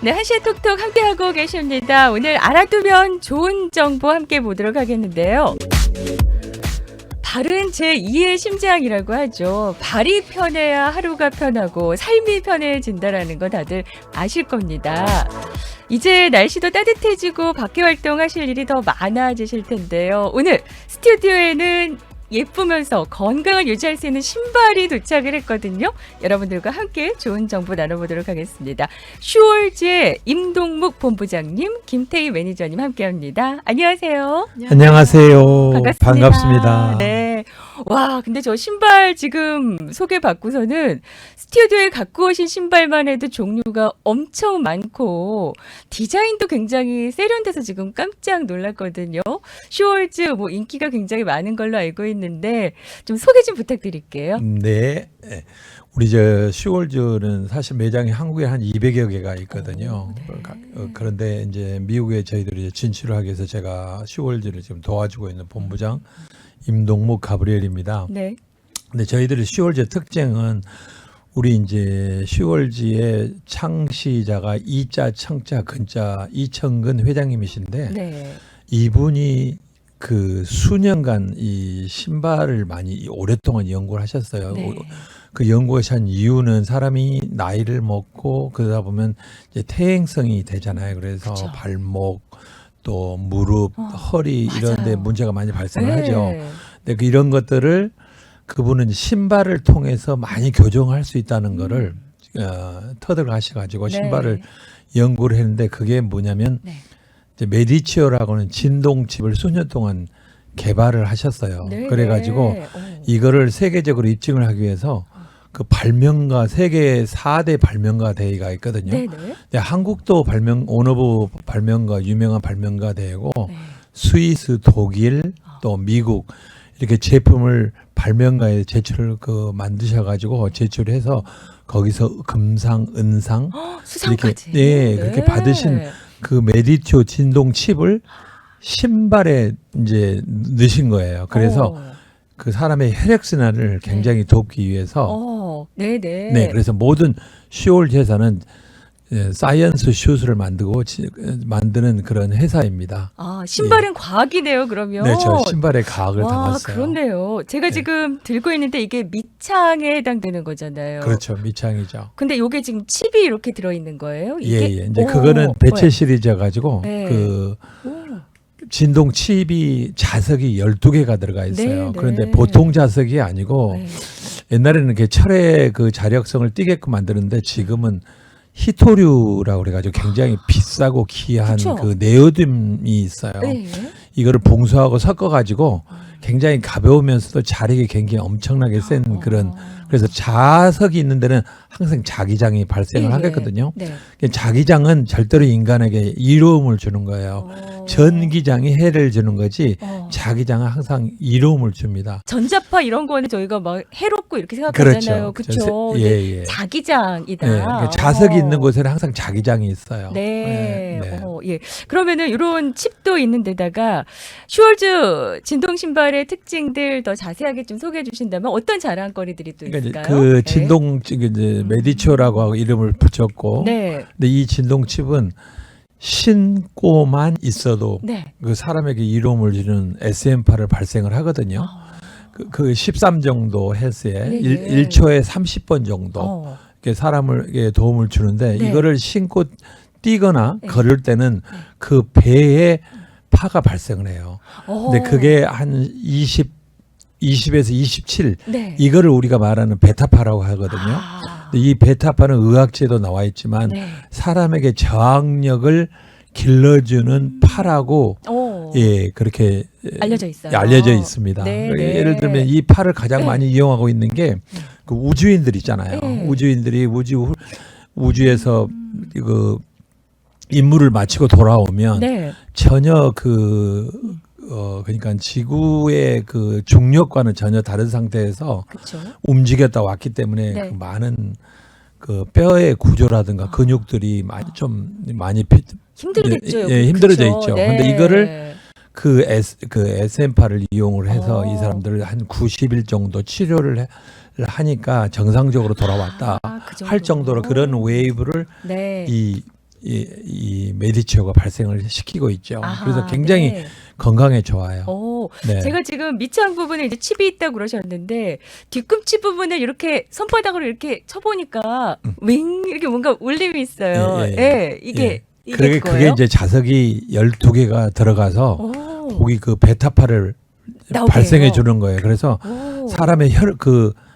네, 한시에 톡톡 함께하고 계십니다. 오늘 알아두면 좋은 정보 함께 보도록 하겠는데요. 발은 제2의 심장이라고 하죠. 발이 편해야 하루가 편하고 삶이 편해진다라는 거 다들 아실 겁니다. 이제 날씨도 따뜻해지고 밖에 활동하실 일이 더 많아지실 텐데요. 오늘 스튜디오에는 예쁘면서 건강을 유지할 수 있는 신발이 도착을 했거든요. 여러분들과 함께 좋은 정보 나눠보도록 하겠습니다. 슈월즈의 임동묵 본부장님, 김태희 매니저님 함께합니다. 안녕하세요. 안녕하세요. 반갑습니다. 네. 와, 근데 저 신발 지금 소개받고서는 스튜디오에 갖고 오신 신발만 해도 종류가 엄청 많고 디자인도 굉장히 세련돼서 지금 깜짝 놀랐거든요. 슈월즈 뭐 인기가 굉장히 많은 걸로 알고 있는데 좀 소개 좀 부탁드릴게요. 네. 우리 저 슈월즈는 사실 매장이 한국에 한 200여 개가 있거든요. 네. 그런데 이제 미국에 저희들이 진출을 하기 위해서 제가 슈월즈를 지금 도와주고 있는 본부장 임동묵 가브리엘입니다. 네. 근데 저희들의 슈월즈의 특징은 우리 이제 슈월즈의 창시자가 이자 청자 근자 이청근 회장님이신데 네. 이분이 그 수년간 이 신발을 많이 오랫동안 연구를 하셨어요. 네. 그 연구하신 이유는 사람이 나이를 먹고 그러다 보면 이제 퇴행성이 되잖아요. 그래서 그쵸. 발목 또 무릎, 허리 이런 데 맞아요. 문제가 많이 발생을 네. 하죠. 근데 이런 것들을 그분은 신발을 통해서 많이 교정할 수 있다는 거를 터득을 하셔가지고 네. 신발을 연구를 했는데 그게 뭐냐면 네. 이제 메디치어라고는 진동칩을 수년 동안 개발을 하셨어요. 네. 그래가지고 네. 이거를 세계적으로 입증을 하기 위해서 그 발명가 세계 4대 발명가 대회가 있거든요. 네. 네. 근데 한국도 원오브 발명가 유명한 발명가 대회고 네. 스위스, 독일 또 미국 이렇게 제품을 발명가에 제출을 만드셔가지고 제출해서 거기서 금상, 은상 수상까지. 이렇게 그렇게 받으신 그 메디치오 진동 칩을 신발에 이제 넣으신 거예요. 그래서 그 사람의 혈액순환을 굉장히 돕기 위해서 네네. 네, 그래서 모든 슈월 회사는 사이언스 슛을 만드는 그런 회사입니다. 아, 신발은 과학이네요, 그러면. 네, 저 신발에 과학을 담았어요. 그렇네요. 제가 지금 들고 있는데 이게 밑창에 해당되는 거잖아요. 그렇죠, 밑창이죠. 근데 이게 지금 칩이 이렇게 들어있는 거예요? 이게? 이제 그거는 배체 시리즈 가지고 네. 그 진동 칩이 자석이 12개가 들어가 있어요. 네, 그런데 네. 보통 자석이 아니고 네. 옛날에는 이렇게 철의 그 자력성을 띠게끔 만드는데 지금은 히토류라고 그래가지고 굉장히 비싸고 귀한 그쵸? 그 네오듐이 있어요. 네. 이거를 봉수하고 섞어가지고 굉장히 가벼우면서도 자력이 굉장히 엄청나게 센 그런 그래서 자석이 있는 데는 항상 자기장이 발생을 예, 하겠거든요. 네. 자기장은 절대로 인간에게 이로움을 주는 거예요. 전기장이 해를 주는 거지 자기장은 항상 이로움을 줍니다. 전자파 이런 거는 저희가 막 해롭고 이렇게 생각하잖아요. 그렇죠. 예. 자기장이다. 네, 그러니까 자석이 있는 곳에는 항상 자기장이 있어요. 네. 네. 예. 그러면은 이런 칩도 있는 데다가 슈월즈 진동 신발의 특징들 더 자세하게 좀 소개해 주신다면 어떤 자랑거리들이 또 있을까요? 그러니까 그 진동 이제 메디초라고 하고 이름을 붙였고, 네. 근데 이 진동 칩은 신고만 있어도 네. 그 사람에게 이로움을 주는 SM파를 발생을 하거든요. 그 13 정도 헬스에 네, 1초에 30번 정도 이렇게 사람에게 도움을 주는데 네. 이거를 신고 뛰거나 네. 걸을 때는 그 배에 파가 발생을 해요. 근데 그게 한 20에서 27 네. 이거를 우리가 말하는 베타파라고 하거든요. 근데 이 베타파는 의학제도 나와 있지만 네. 사람에게 저항력을 길러주는 파라고 그렇게 알려져 있어요. 알려져 있습니다. 네, 그러니까 네. 예를 들면 이 파를 가장 많이 이용하고 있는 게 그 우주인들 있잖아요. 네. 우주인들이 우주에서 그 임무를 마치고 돌아오면 네. 전혀 그러니까 지구의 그 중력과는 전혀 다른 상태에서 그렇죠. 움직였다 왔기 때문에 네. 그 많은 그 뼈의 구조라든가 근육들이 많이 힘들겠죠. 힘들어져 그쵸? 있죠. 네. 근데 이거를 그 SM파를 이용을 해서 이 사람들을 한 90일 정도 치료를 하니까 정상적으로 돌아왔다 그 할 정도로 그런 웨이브를 네. 이 이 메디치오가 발생을 시키고 있죠. 아하, 그래서 굉장히 네. 건강에 좋아요. 오, 네. 제가 지금 밑창 부분에 이제 칩이 있다고 그러셨는데 뒤꿈치 부분에 이렇게 손바닥으로 이렇게 쳐보니까 윙 이렇게 뭔가 울림이 있어요. 예, 예, 예, 이게 그게 그거예요? 이제 자석이 12개가 들어가서 오, 거기 그 베타파를 나오게 발생해 해요. 주는 거예요. 그래서 오. 사람의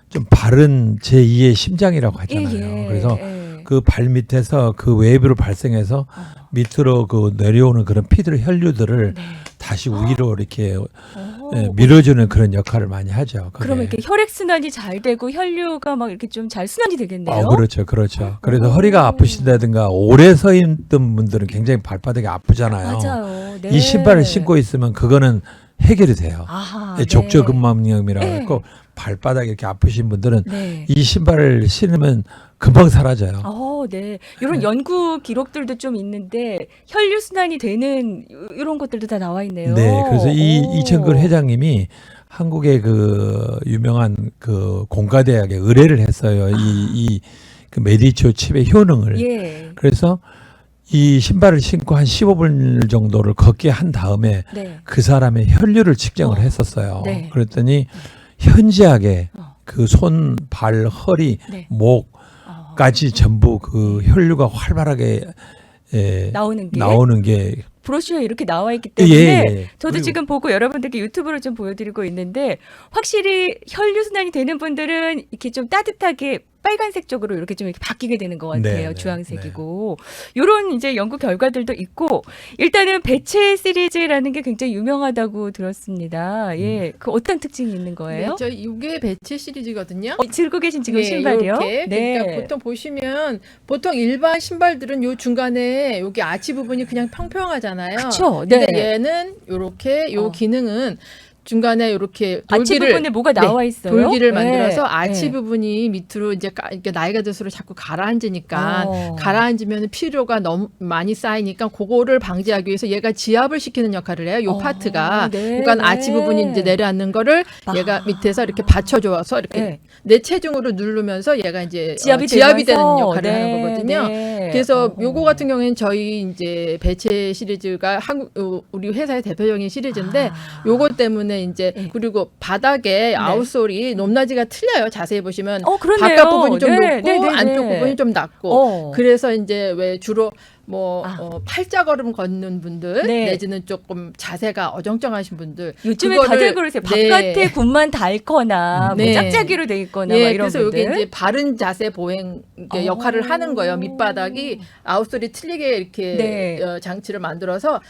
좀 바른 제2의 심장이라고 하잖아요. 그래서 그 발 밑에서 그 웨이브를 발생해서 밑으로 그 내려오는 그런 피들 혈류들을 네. 다시 위로 이렇게 오. 밀어주는 그런 역할을 많이 하죠. 그게. 그러면 이렇게 혈액 순환이 잘 되고 혈류가 막 이렇게 좀 잘 순환이 되겠네요. 그렇죠, 그렇죠. 그래서 오. 허리가 아프신다든가 오래 서 있던 분들은 굉장히 발바닥이 아프잖아요. 맞아요. 네. 이 신발을 신고 있으면 그거는 해결이 돼요. 아하, 족저근막염이라고 네. 했고 발바닥이 이렇게 아프신 분들은 네. 이 신발을 신으면 금방 사라져요. 네. 이런 연구 기록들도 좀 있는데 혈류 순환이 되는 이런 것들도 다 나와 있네요. 네, 그래서 오. 이천근 회장님이 한국의 그 유명한 그 공과대학에 의뢰를 했어요. 그 메디치오 칩의 효능을. 예. 그래서 이 신발을 신고 한 15분 정도를 걷게 한 다음에 네. 그 사람의 혈류를 측정을 했었어요. 네. 그랬더니 현지하게 어. 그 손, 발, 허리, 네. 목까지 전부 그 혈류가 활발하게 나오는 게 게 브로슈어에 이렇게 나와 있기 때문에 예. 저도 그리고 지금 보고 여러분들께 유튜브로 좀 보여드리고 있는데 확실히 혈류 순환이 되는 분들은 이렇게 좀 따뜻하게 빨간색 쪽으로 이렇게 좀 이렇게 바뀌게 되는 것 같아요. 네, 네, 주황색이고 이런 이제 연구 결과들도 있고 일단은 배체 시리즈라는 게 굉장히 유명하다고 들었습니다. 예, 그 어떤 특징이 있는 거예요? 네, 저 이게 배치 시리즈거든요. 들고 계신 지금 네, 신발이요? 이렇게. 그러니까 보통 보시면 보통 일반 신발들은 요 중간에 여기 아치 부분이 그냥 평평하잖아요. 그렇죠. 근데 네. 얘는 요렇게 요 어. 기능은 중간에 이렇게 아치 돌기를 부분에 뭐가 나와 있어요? 돌기를 네. 만들어서 아치 네. 부분이 밑으로 이제 이렇게 나이가 들수록 자꾸 가라앉으니까 어. 가라앉으면 피로가 너무 많이 쌓이니까 그거를 방지하기 위해서 얘가 지압을 시키는 역할을 해요. 요 파트가. 네, 그러니까 네. 아치 부분이 이제 내려앉는 거를 아. 얘가 밑에서 이렇게 받쳐줘서 이렇게 네. 내 체중으로 누르면서 얘가 이제 지압이 되는 되면서, 역할을 하는 거거든요. 네. 그래서 요거 같은 경우에는 저희 이제 배체 시리즈가 우리 회사의 대표적인 시리즈인데 아. 요거 때문에 이제 네. 그리고 바닥에 아웃솔이 높낮이가 틀려요. 자세히 보시면 그러네요. 바깥 부분이 좀 네, 높고 네, 네, 안쪽 네. 부분이 좀 낮고 그래서 이제 왜 주로 뭐 팔자걸음 걷는 분들 네. 내지는 조금 자세가 어정쩡하신 분들 요즘에 그거를- 다들 그러세요. 네. 바깥에 굽만 닳거나 네. 뭐 짝짝이로 돼 있거나 예, 막 이런 그래서 분들. 이게 이제 바른 자세 보행 이렇게 역할을 하는 거예요. 밑바닥이 아웃솔이 틀리게 이렇게 네. 장치를 만들어서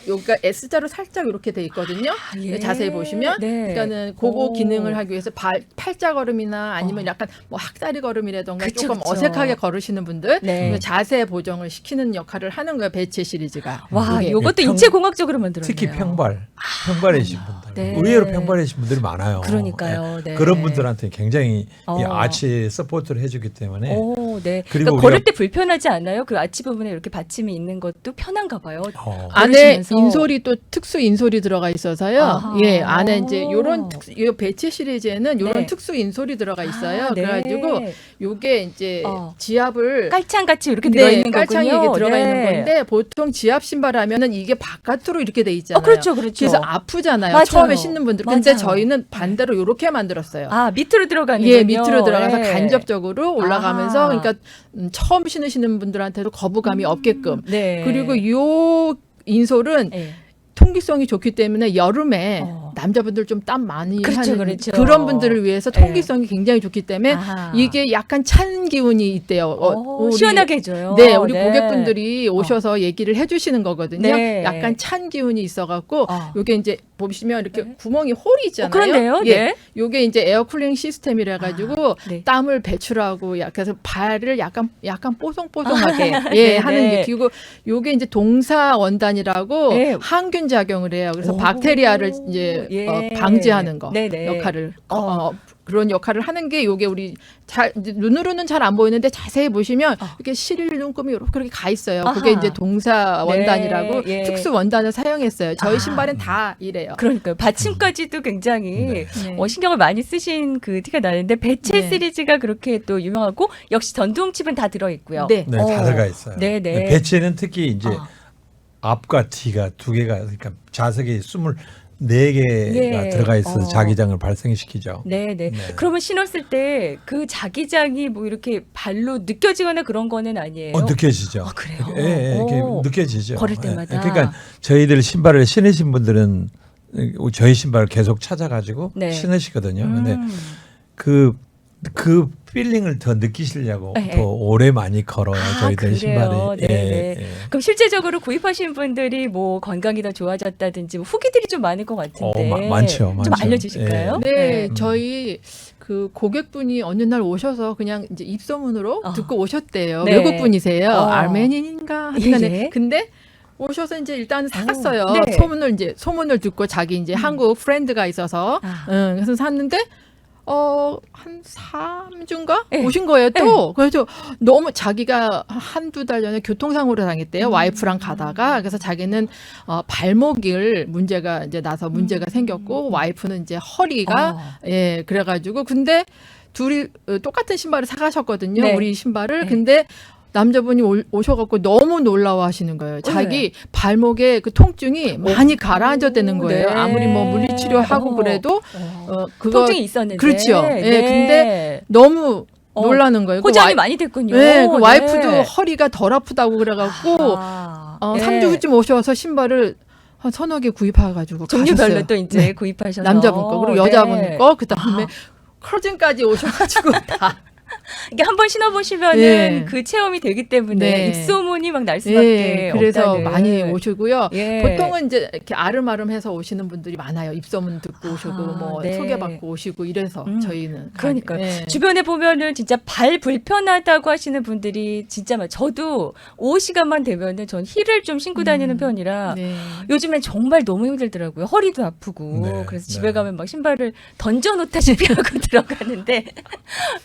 여기가 S자로 살짝 이렇게 돼 있거든요. 예. 자세히 보시면 네. 그러니까는 그거 오. 기능을 하기 위해서 팔자 걸음이나 아니면 약간 뭐 학다리 걸음이라던가 그쵸, 조금 그쵸. 어색하게 걸으시는 분들 네. 자세 보정을 시키는 역할을 하는 거예요. 배체 시리즈가. 와, 이게. 요것도 평- 인체 공학적으로 만들었네요. 특히 평발이신 분들, 네. 의외로 평발이신 분들이 많아요. 그러니까요. 네. 그런 분들한테 굉장히 이 어. 아치 서포트를 해주기 때문에 오, 네. 그리고 그러니까 걸을 우리가- 때 불편하지 않아요? 그 아치 부분에 이렇게 받침이 있는 것도 편한가 봐요. 안에 걸으시면서. 인솔이 또 특수 인솔이 들어가 있어서요. 아하. 예, 안에 이제 요런 요 배치 시리즈에는 요런 네. 특수 인솔이 들어가 있어요. 아, 네. 그래가지고 요게 이제 지압을 깔창같이 이렇게 들어있는 깔창이 거군요. 이게 들어가 네. 있는 건데 보통 지압 신발 하면은 이게 바깥으로 이렇게 돼 있잖아요. 그렇죠, 그렇죠. 그래서 아프잖아요. 맞아요. 처음에 신는 분들. 근데 맞아요. 저희는 반대로 요렇게 만들었어요. 밑으로 들어가는 예, 밑으로 들어가서 네. 간접적으로 올라가면서 아하. 그러니까 처음 신으시는 분들한테도 거부감이 없게끔. 네. 그리고 요 인솔은 네. 통기성이 좋기 때문에 여름에 남자분들 좀 땀 많이 그렇죠, 하는 그렇죠. 그런 분들을 위해서 통기성이 굉장히 좋기 때문에 아하. 이게 약간 찬 기운이 있대요. 우리- 시원하게 해줘요. 네, 우리 고객분들이 오셔서 얘기를 해주시는 거거든요. 네. 약간 찬 기운이 있어갖고 어. 요게 이제 보시면 이렇게 구멍이 홀이 있잖아요. 그렇네요. 예, 네. 요게 이제 에어쿨링 시스템이라 가지고 네. 땀을 배출하고 그래서 발을 약간 뽀송뽀송하게 예 네, 하는 네. 게 그리고 요게 이제 동사 원단이라고 네. 항균 작용을 해요. 그래서 오. 박테리아를 이제 폐를 예. 방지하는 거 네네. 역할을 그런 역할을 하는 게 요게 우리 이제 눈으로는 잘 안 보이는데 자세히 보시면 이렇게 실일 눈금이 이렇게 그렇게 가 있어요. 그게 아하. 이제 동사 원단이라고 네, 예. 특수 원단을 사용했어요. 저희 아. 신발은 다 이래요. 그러니까요. 받침까지도 굉장히 네. 네. 신경을 많이 쓰신 그 티가 나는데 배체 네. 시리즈가 그렇게 또 유명하고 역시 전동칩은 다 들어 있고요. 네. 네, 다 들어가 있어요. 네네. 배치는 특히 이제 아. 앞과 뒤가 두 개가 그러니까 자석이 24개가 예. 들어가 있어서 자기장을 발생시키죠. 네네. 네. 그러면 신었을 때 그 자기장이 뭐 이렇게 발로 느껴지거나 그런 거는 아니에요? 느껴지죠. 아, 그래요? 예, 예, 이렇게 오. 느껴지죠. 걸을 예, 때마다. 그러니까 저희들 신발을 신으신 분들은 저희 신발을 계속 찾아가지고 네. 신으시거든요. 근데 음. 그 필링을 더 느끼시려고 네, 더 오래 많이 걸어요. 아, 저희들 그래요? 신발이. 네네. 예. 그럼 실제적으로 구입하신 분들이 뭐 건강이 더 좋아졌다든지 뭐 후기들이 좀 많을 것 같은데 많죠, 좀 많죠. 알려주실까요? 네, 저희 그 고객분이 어느 날 오셔서 그냥 이제 입소문으로 듣고 오셨대요. 네. 외국 분이세요. 아르메니인가 하여튼간에. 예, 예. 근데 오셔서 이제 일단 샀어요. 네. 소문을 듣고 자기 이제 한국 프렌드가 있어서 그래서 샀는데 한 3주인가 네. 오신 거예요 또. 그래서 너무 자기가 한두 달 전에 교통사고를 당했대요. 와이프랑 가다가. 그래서 자기는 발목을 문제가 이제 나서 문제가 생겼고 와이프는 이제 허리가 그래가지고 근데 둘이 똑같은 신발을 사가셨거든요. 네. 우리 신발을. 네. 근데 남자분이 오셔갖고 너무 놀라워하시는 거예요. 자기 발목에 그 통증이 많이 가라앉았다는 거예요. 네. 아무리 뭐 물리치료하고 그래도 그거 통증이 있었는데. 그렇죠. 근데 너무 놀라는 거예요. 호전이 많이 됐군요. 네, 그 와이프도 허리가 덜 아프다고 그래갖고 3주 후쯤 오셔서 신발을 한 서너 개 구입해가지고 종류별로 가셨어요. 또 이제 구입하셔서 남자분 거 그리고 여자분 네. 거 그다음에 커튼까지 오셔가지고 다. 이게 한번 신어보시면은 네. 그 체험이 되기 때문에 네. 입소문이 막 날 수밖에 그래서 없다는. 많이 오시고요. 예. 보통은 이제 이렇게 아름아름해서 오시는 분들이 많아요. 입소문 듣고 오시고 뭐 네. 소개받고 오시고 이래서 저희는 그러니까 네. 주변에 보면은 진짜 발 불편하다고 하시는 분들이 진짜 많아요. 저도 오후 시간만 되면은 전 힐을 좀 신고 다니는 편이라 네. 요즘엔 정말 너무 힘들더라고요. 허리도 아프고 네, 그래서 네. 집에 가면 막 신발을 던져놓다시피 하고 들어가는데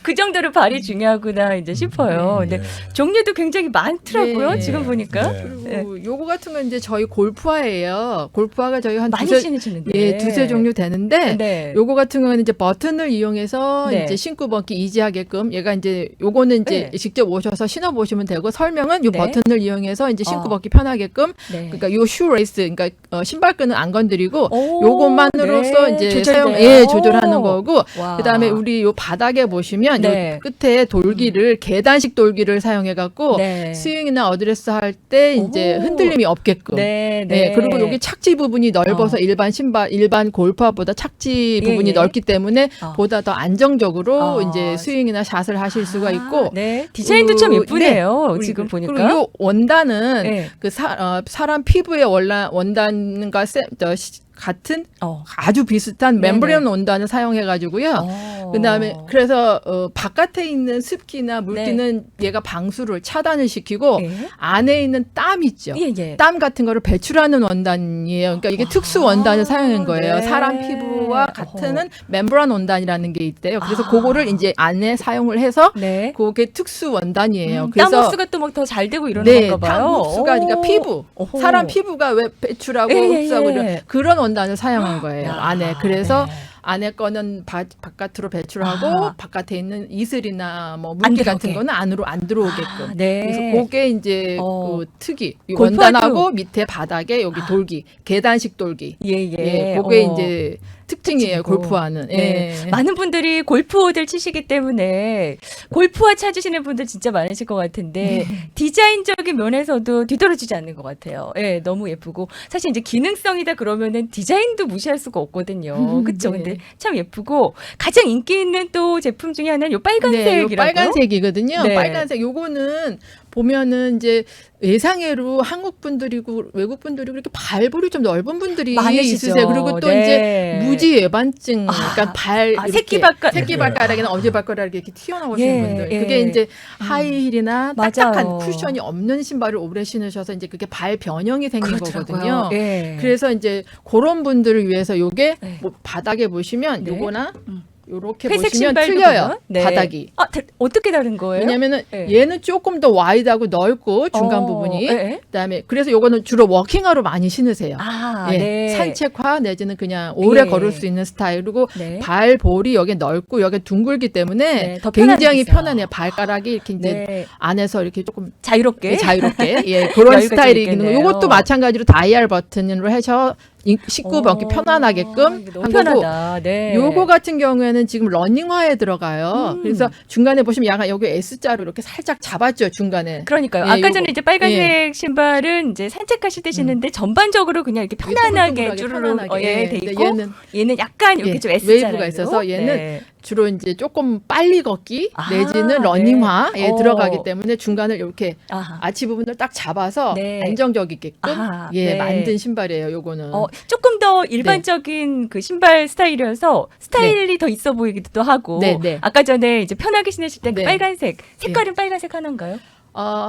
그 정도로 발이 중요하구나 이제 싶어요. 근데 네. 종류도 굉장히 많더라고요. 네. 지금 보니까 네. 그리고 요거 같은 건 이제 저희 골프화예요. 골프화가 저희 한 많이 두세 신으시는데 두세 종류 되는데 네. 요거 같은 거는 이제 버튼을 이용해서 네. 이제 신고 벗기 이지하게끔 얘가 이제 요거는 이제 네. 직접 오셔서 신어 보시면 되고 설명은 요 네. 버튼을 이용해서 이제 신고 어. 벗기 편하게끔 네. 그러니까 요 슈레이스 그러니까 신발끈은 안 건드리고 오, 요것만으로써 네. 이제 조절돼요. 조절하는 거고 와. 그다음에 우리 요 바닥에 보시면 네. 요 끝에 돌기를 계단식 돌기를 사용해 갖고 네. 스윙이나 어드레스 할 때 이제 오. 흔들림이 없게끔 네, 네, 그리고 여기 착지 부분이 넓어서 일반 신발, 일반 골프화보다 착지 부분이 예. 넓기 때문에 어. 보다 더 안정적으로 어. 이제 스윙이나 샷을 하실 수가 있고. 네. 디자인도 참 예쁘네요. 네. 지금 보니까. 그리고 요 원단은 네. 그 사람 피부의 원단과 같은 아주 비슷한 네네. 멤브레인 원단을 사용해가지고요. 그다음에 그래서 바깥에 있는 습기나 물기는 얘가 방수를 차단을 시키고 예. 안에 있는 땀 있죠. 예, 예. 땀 같은 거를 배출하는 원단이에요. 그러니까 이게 특수 원단을 사용한 거예요. 네. 사람 피부와 같은 멤브란 원단이라는 게 있대요. 그래서 아. 그거를 이제 안에 사용을 해서 네. 그게 특수 원단이에요. 땀 흡수가 또 막 더 잘 되고 이러는 네, 건가 봐요. 땀 흡수가 그러니까 피부, 오호. 사람 피부가 왜 배출하고 예, 예, 흡수하고 예. 이런 그런 원단을 사용한 거예요. 야, 안에. 그래서 네. 안에 거는 바깥으로 배출하고 아. 바깥에 있는 이슬이나 뭐 안 물기 들어오게. 같은 거는 안으로 안 들어오게끔. 아, 네. 그래서 그게 이제 그 특이 이 골프화도- 원단하고 밑에 바닥에 여기 돌기 계단식 돌기. 예, 예. 그게 이제 특징이에요. 특징이고. 골프화는. 네. 예. 많은 분들이 골프를 치시기 때문에 골프화 찾으시는 분들 진짜 많으실 것 같은데 디자인적인 면에서도 뒤떨어지지 않는 것 같아요. 예, 너무 예쁘고 사실 이제 기능성이다 그러면은 디자인도 무시할 수가 없거든요. 그렇죠? 네. 근데 참 예쁘고 가장 인기 있는 또 제품 중에 하나는 요 빨간색이라고요? 요 빨간색이거든요. 네. 빨간색 요거는 보면은 이제 예상외로 한국 분들이고 외국 분들이고 이렇게 발볼이 좀 넓은 분들이 많으시죠. 있으세요. 그리고 또 네. 이제 무지 외반증, 그러니까 발 이렇게 새끼발가락이나 엄지발가락이 이렇게 튀어나오시는 예, 분들. 예. 그게 이제 하이힐이나 맞아요. 딱딱한 쿠션이 없는 신발을 오래 신으셔서 이제 그게 발 변형이 생긴 거거든요. 예. 그래서 이제 그런 분들을 위해서 요게 네. 뭐 바닥에 보시면 네. 요거나 요렇게 회색 보시면 신발도 틀려요. 보면? 네. 바닥이. 어떻게 다른 거예요? 왜냐면은 네. 얘는 조금 더 와이드하고 넓고 중간 부분이 예. 그다음에 그래서 요거는 주로 워킹화로 많이 신으세요. 아, 예, 네. 산책화 내지는 그냥 오래 예. 걸을 수 있는 스타일이고 네. 발볼이 여기 넓고 여기 둥글기 때문에 네, 더 굉장히 편하겠어요. 편안해요. 발가락이 이렇게 이제 네. 안에서 이렇게 조금 자유롭게. 자유롭게 예, 그런 여유가 스타일이 좀 있는 거. 있겠네요. 요것도 마찬가지로 다이얼 버튼으로 해서 식구 벗기 편안하게끔 너무 한 거고 편하다. 네. 요거 같은 경우에는 지금 러닝화에 들어가요. 그래서 중간에 보시면 약간 여기 S자로 이렇게 살짝 잡았죠, 중간에. 그러니까요. 예, 아까 요거. 전에 이제 빨간색 신발은 이제 산책하실 때 신는데 전반적으로 그냥 이렇게 편안하게 쭈루루 돼 있고 얘는 약간 이렇게 예, 좀 S자로 웨이브가 있어서 얘는 네. 주로 이제 조금 빨리 걷기 아, 내지는 러닝화에 네. 들어가기 때문에 중간을 이렇게 아하. 아치 부분을 딱 잡아서 네. 안정적이게끔 아하, 예 네. 만든 신발이에요. 요거는. 조금 더 일반적인 그 신발 스타일이어서 스타일이 더 있어 보이기도 하고 네, 네. 아까 전에 이제 편하게 신으실 때 그 네. 빨간색 색깔은 빨간색 하나인가요?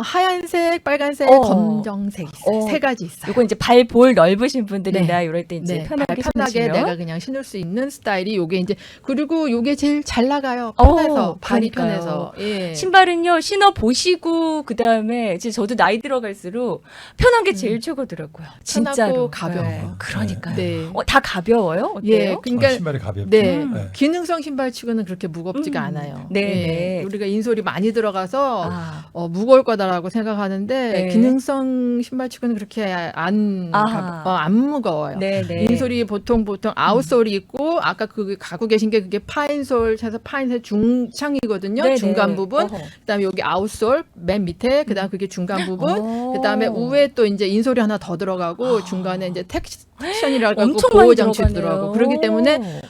하얀색, 빨간색, 검정색 있어요. 세 가지 있어요. 요거 이제 발볼 넓으신 분들이나 네. 이럴 때 이제 네, 편하게 편하게 신으시면 내가 그냥 신을 수 있는 스타일이 요게 이제 그리고 요게 제일 잘 나가요. 편해서 발이 그러니까요. 편해서 예. 신발은요 신어 보시고 그 다음에 이제 저도 나이 들어갈수록 편한 게 제일 최고더라고요. 진짜로 가벼워. 네, 그러니까요. 네. 다 가벼워요? 어때요? 예, 그러니까 신발이 가볍죠. 네, 네. 기능성 신발치고는 그렇게 무겁지가 않아요. 네, 예, 네. 우리가 인솔이 많이 들어가서 아, 무거울 거다라고 생각하는데 네. 기능성 신발치고는 그렇게 안 무거워요. 네, 네. 인솔이 보통 아웃솔이 있고 아까 그 갖고 계신 게 그게 파인솔 해서 파인솔 중창이거든요. 네, 중간 네. 부분. 어허. 그다음에 여기 아웃솔 맨 밑에 그다음 그게 중간 부분. 어. 그다음에 우에 또 이제 인솔이 하나 더 들어가고 중간에 이제 텍션이라고 엄청 보호 많이 장치 들어가네요. 들어가고 그렇기 때문에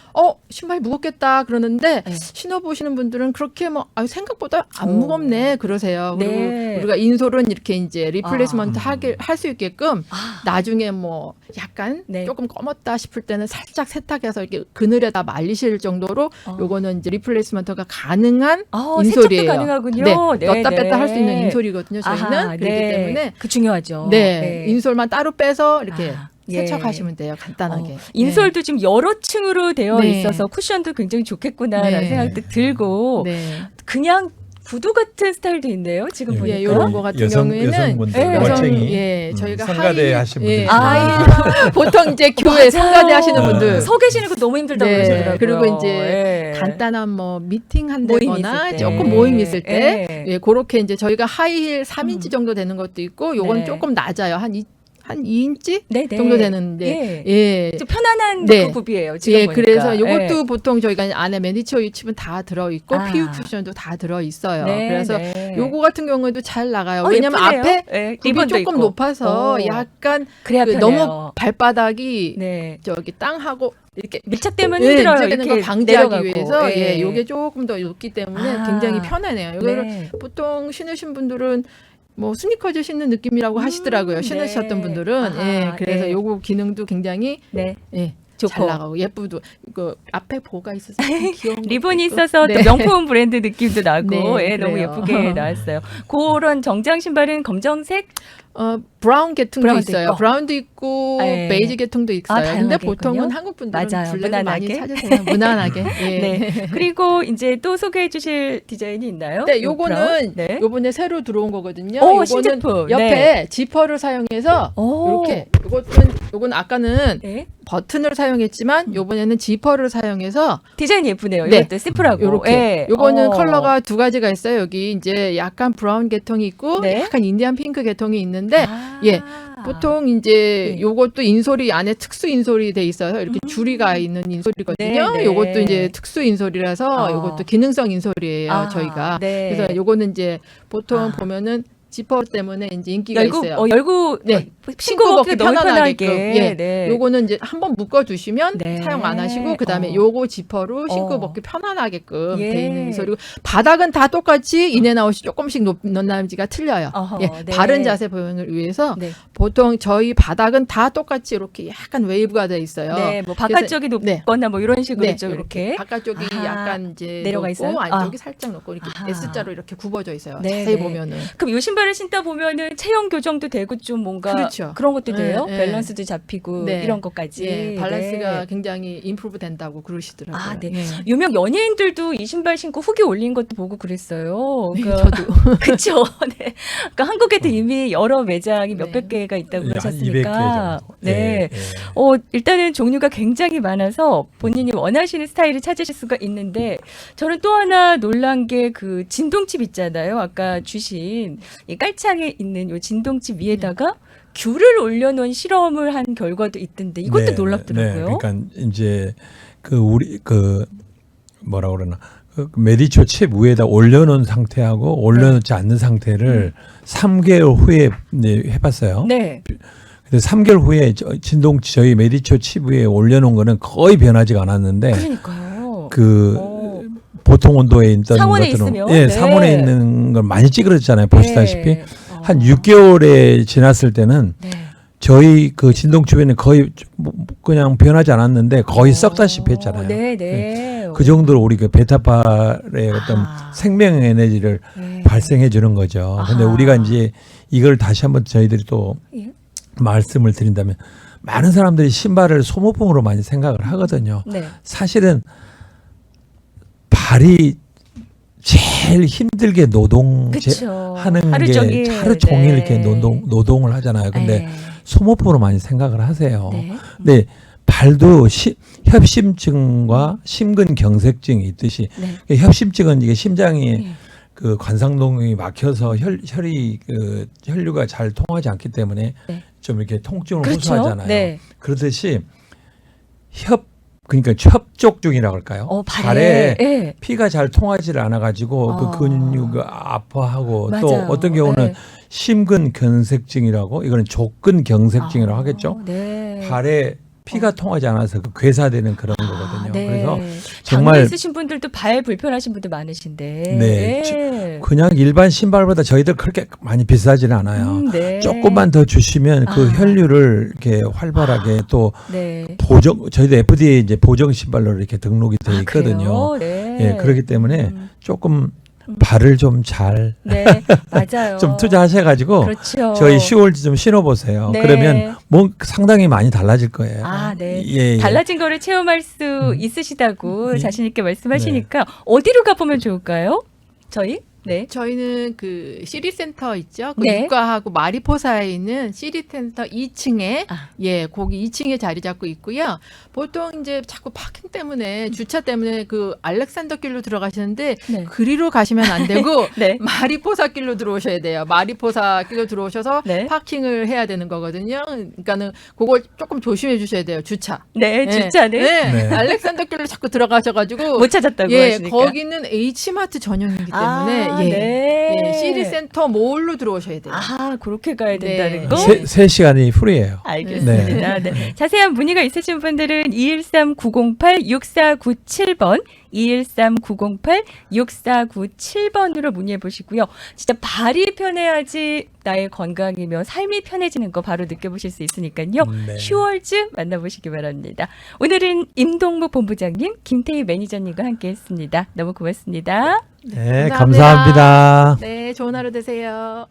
신발 무겁겠다 그러는데 네. 신어보시는 분들은 그렇게 생각보다 안 무겁네 그러세요. 그리고 네. 우리가 인솔은 이렇게 이제 리플레이스먼트 할 수 있게끔 아. 나중에 뭐 약간 네. 조금 검었다 싶을 때는 살짝 세탁해서 이렇게 그늘에다 말리실 정도로 요거는 이제 리플레이스먼트가 가능한 세척도 인솔이에요. 가능하군요. 네, 넣었다 뺐다 할 수 있는 인솔이거든요. 저희는 아하, 그렇기 네. 때문에 그 중요하죠. 네, 인솔만 따로 빼서 이렇게 예. 세척하시면 돼요. 간단하게. 인솔도 지금 여러 층으로 되어 네. 있어서 쿠션도 굉장히 좋겠구나라는 네. 생각도 들고 네. 그냥 구두 같은 스타일도 있네요. 지금 예, 보니까. 예, 요런 거 같은 경우에는 여성분들 예, 멀쩡히 예, 저희가 성가대 하신 분들 보통 이제 교회 성가대 하시는 분들 서 계시는 거 너무 힘들다고 네, 그러시더라고요. 그리고 이제 예. 간단한 뭐 미팅 모임 한다거나 있을 때. 조금 모임 있을 때 예. 예, 그렇게 이제 저희가 하이힐 3인치 정도 되는 것도 있고 요건 네. 조금 낮아요. 한 2인치 네, 네. 정도 되는데 예. 좀 편안한 네. 그 굽이에요. 지금 예, 보니까. 그래서 요것도 예. 보통 저희가 안에 매니큐어 칩은 다 들어 있고 아. PU 쿠션도 다 들어 있어요. 네, 그래서 네. 요거 같은 경우에도 잘 나가요. 왜냐면 예쁘네요. 앞에 예, 굽이 리본도 조금 있고. 높아서 오. 약간 그래야 그 편해요. 너무 발바닥이 네. 저기 땅하고 이렇게 밀착되면 예, 힘들어요. 밀착되는 걸 이렇게 방지하기 내려가고. 위해서 예. 예, 요게 조금 더 높기 때문에 아. 굉장히 편하네요. 이거를 네. 보통 신으신 분들은 뭐 스니커즈 신는 느낌이라고 하시더라고요. 신으셨던 네. 분들은 아하, 예, 그래서 네. 요거 기능도 굉장히 네. 예, 좋고. 잘 나가고 예쁘도 그 앞에 보가 있어서 좀 귀여운 것도 리본이 있고. 있어서 네. 또 명품 브랜드 느낌도 나고 네, 예, 너무 그래요. 예쁘게 나왔어요. 그런 정장 신발은 검정색? 브라운 계통도 브라운도 있어요. 있고. 브라운도 있고 예. 베이지 계통도 있어요. 다양하게 근데 보통은 있군요. 한국 분들은 맞아요. 블랙을 많이 무난하게. 찾으세요. 무난하게. 예. 네. 그리고 이제 또 소개해 주실 디자인이 있나요? 네, 요 요거는 브라운? 네. 요번에 새로 들어온 거거든요. 오, 요거는 신제품. 옆에 네. 지퍼를 사용해서 오. 이렇게 요건 아까는 네. 버튼을 사용했지만 요번에는 지퍼를 사용해서 디자인 예쁘네요. 네. 이것도 시프라고. 요렇게 예. 요거는 컬러가 두 가지가 있어요. 여기 이제 약간 브라운 계통이 있고 네. 약간 인디안 핑크 계통이 있는데 아. 예. 보통 이제 네. 요것도 인솔이 안에 특수 인솔이 돼 있어서 이렇게 줄이가 있는 인솔이거든요. 네, 네. 요것도 이제 특수 인솔이라서 어. 요것도 기능성 인솔이에요. 아, 저희가. 네. 그래서 요거는 이제 보통 아. 보면은 지퍼 때문에 이제 인기가 열고 있어요. 열고 네. 신고 먹기 너무 편안하게끔. 편하게. 예. 네. 요거는 이제 한번 묶어 두시면 네. 사용 안 하시고 그다음에 요거 지퍼로 신고 어. 먹기 편안하게끔 예. 돼 있는 그래서 그리고 바닥은 다 똑같이 인앤아웃이 조금씩 높낮이가 틀려요. 어허, 예. 네. 바른 자세 보행을 위해서 네. 보통 저희 바닥은 다 똑같이 이렇게 약간 웨이브가 돼 있어요. 네, 뭐 바깥쪽이 네. 높거나 뭐 이런 식으로 네, 좀 이렇게. 바깥쪽이 아하. 약간 이제 내려가 높고 있어요? 안쪽이 아. 살짝 높고 이렇게 아하. S자로 이렇게 굽어져 있어요. 네, 자세히 네. 보면은. 그럼 요 신발을 신다 보면은 체형 교정도 되고 좀 뭔가 그렇죠. 런 것도 돼요. 네, 밸런스도 잡히고 네. 이런 것까지. 예, 밸런스가 네. 굉장히 임프루브 된다고 그러시더라고요. 아, 네. 예. 유명 연예인들도 이 신발 신고 후기 올린 것도 보고 그랬어요. 네, 그러니까 저도 그쵸. 네. 그러니까 한국에도 이미 여러 매장이 네. 몇백 개가 있다고 한 200개 그러셨으니까. 정도. 네. 예, 예. 일단은 종류가 굉장히 많아서 본인이 원하시는 스타일을 찾으실 수가 있는데 저는 또 하나 놀란 게 그 진동칩 있잖아요. 아까 주신 이 깔창에 있는 요 진동칩 위에다가 귤을 올려놓은 실험을 한 결과도 있던데 이것도 네, 놀랍더라고요. 네, 그러니까 이제 그 뭐라 그러나 그 메디초 칩 위에다 올려놓은 상태하고 올려놓지 않는 상태를 3개월 후에 이제 해봤어요. 네. 근데 3개월 후에 저희 메디초 칩 위에 올려놓은 거는 거의 변하지가 않았는데 그러니까요. 그 오. 보통 온도에 있던 상온에 것들은 있으면? 예, 네. 상온에 있는 걸 많이 찌그러졌잖아요. 보시다시피 네. 한 6개월에 지났을 때는 네. 저희 그 진동칩에는 거의 그냥 변하지 않았는데 거의 썩다시피 했잖아요. 네, 네. 그 정도로 우리 그 베타팔의 어떤 아. 생명 에너지를 네. 발생해 주는 거죠. 근데 아하. 우리가 이제 이걸 다시 한번 저희들이 또 예. 말씀을 드린다면 많은 사람들이 신발을 소모품으로 많이 생각을 하거든요. 네. 사실은 발이 제일 힘들게 그쵸. 하는 하루 게 종일. 하루 종일 네. 이렇게 노동을 하잖아요. 근데 네. 소모품으로 많이 생각을 하세요. 네. 근데 발도 협심증과 심근경색증이 있듯이 네. 협심증은 이게 심장이 네. 그 관상동이 막혀서 혈이 그 혈류가 잘 통하지 않기 때문에 네. 좀 이렇게 통증을 그렇죠. 호소하잖아요. 네. 그렇듯이 그러니까 협족증이라고 할까요? 발에 네. 피가 잘 통하지를 않아 가지고 그 어. 근육을 아파하고 또 맞아요. 어떤 경우는 네. 심근경색증이라고 이거는 족근경색증이라고 하겠죠. 네. 발에 피가 통하지 않아서 그 괴사되는 그런 거거든요. 네. 그래서 정말 정말 있으신 분들도 발 불편하신 분들 많으신데. 네. 네. 그냥 일반 신발보다 저희들 그렇게 많이 비싸지는 않아요. 네. 조금만 더 주시면 그 아. 혈류를 이렇게 활발하게 또 네. 저희도 FDA 이제 보정 신발로 이렇게 등록이 돼 있거든요. 그래요? 네. 예, 그렇기 때문에 음. 조금 발을 좀 잘 좀 네. 맞아요. 투자하셔가지고 그렇죠. 저희 시월지 좀 신어보세요. 네. 그러면 뭐 상당히 많이 달라질 거예요. 아, 네. 예, 예. 달라진 거를 체험할 수 있으시다고 네. 자신 있게 말씀하시니까 어디로 가보면 좋을까요? 저희? 네. 저희는 그 시리센터 있죠. 그 네. 육가하고 마리포사에 있는 시리센터 2층에 아. 예, 거기 2층에 자리 잡고 있고요. 보통 이제 자꾸 파킹 때문에 주차 때문에 그 알렉산더 길로 들어가시는데 네. 그리로 가시면 안 되고 네. 마리포사 길로 들어오셔야 돼요. 마리포사 길로 들어오셔서 네. 파킹을 해야 되는 거거든요. 그러니까는 그걸 조금 조심해 주셔야 돼요. 주차. 네, 네. 주차는 네. 네. 알렉산더 길로 자꾸 들어가셔가지고 못 찾았다고 예, 하시니까. 거기는 H마트 전용이기 때문에 예. 네. 예, 시리센터 몰로 들어오셔야 돼요. 아, 그렇게 가야 된다는 네. 거? 3시간이 프리예요. 알겠습니다. 네. 자세한 문의가 있으신 분들은 213-908-6497번 213-908-6497번으로 문의해 보시고요. 진짜 발이 편해야지 나의 건강이며 삶이 편해지는 거 바로 느껴보실 수 있으니까요. 네. 슈월즈 만나보시기 바랍니다. 오늘은 임동무 본부장님, 김태희 매니저님과 함께했습니다. 너무 고맙습니다. 네, 감사합니다. 네, 좋은 하루 되세요.